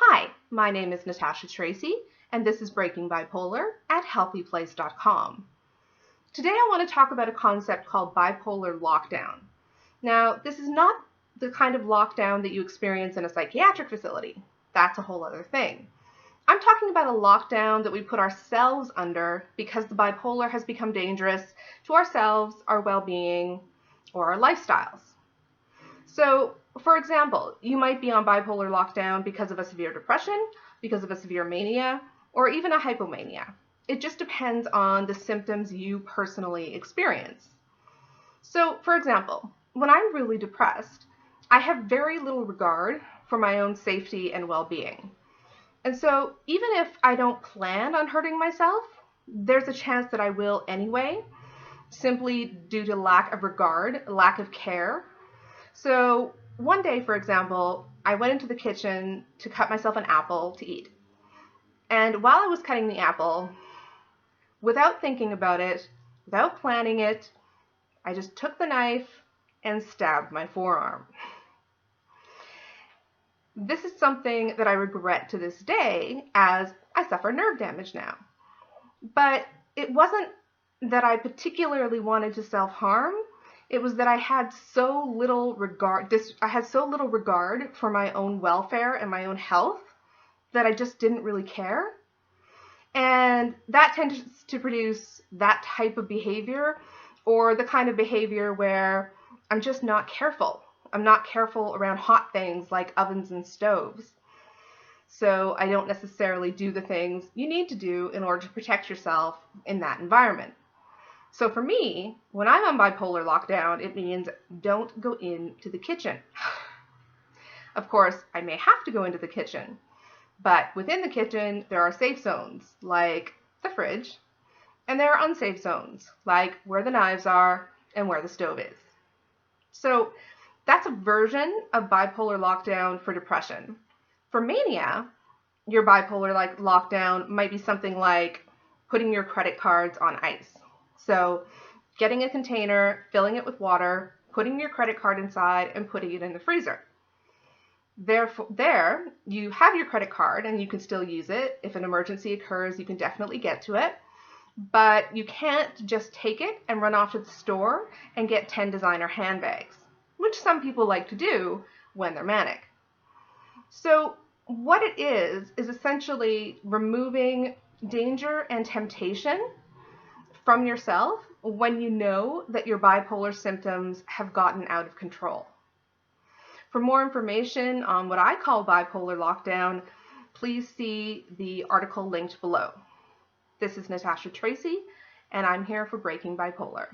Hi, my name is Natasha Tracy, and this is Breaking Bipolar at HealthyPlace.com. Today I want to talk about a concept called bipolar lockdown. Now, this is not the kind of lockdown that you experience in a psychiatric facility. That's a whole other thing. I'm talking about a lockdown that we put ourselves under because the bipolar has become dangerous to ourselves, our well-being, or our lifestyles. So, for example, you might be on bipolar lockdown because of a severe depression, because of a severe mania, or even a hypomania. It just depends on the symptoms you personally experience. So, for example, when I'm really depressed, I have very little regard for my own safety and well-being. And so, even if I don't plan on hurting myself, there's a chance that I will anyway, simply due to lack of regard, lack of care. So one day, for example, I went into the kitchen to cut myself an apple to eat. And while I was cutting the apple, without thinking about it, without planning it, I just took the knife and stabbed my forearm. This is something that I regret to this day, as I suffer nerve damage now. But it wasn't that I particularly wanted to self-harm. It was that I had so little regard for my own welfare and my own health that I just didn't really care. And that tends to produce that type of behavior, or the kind of behavior where I'm just not careful. I'm not careful around hot things like ovens and stoves. So I don't necessarily do the things you need to do in order to protect yourself in that environment. So for me, when I'm on bipolar lockdown, it means don't go into the kitchen. Of course, I may have to go into the kitchen, but within the kitchen, there are safe zones, like the fridge, and there are unsafe zones, like where the knives are and where the stove is. So that's a version of bipolar lockdown for depression. For mania, your bipolar lockdown might be something like putting your credit cards on ice. So getting a container, filling it with water, putting your credit card inside, and putting it in the freezer. Therefore, there you have your credit card and you can still use it. If an emergency occurs, you can definitely get to it. But you can't just take it and run off to the store and get 10 designer handbags, which some people like to do when they're manic. So what it is essentially removing danger and temptation from yourself when you know that your bipolar symptoms have gotten out of control. For more information on what I call bipolar lockdown, please see the article linked below. This is Natasha Tracy, and I'm here for Breaking Bipolar.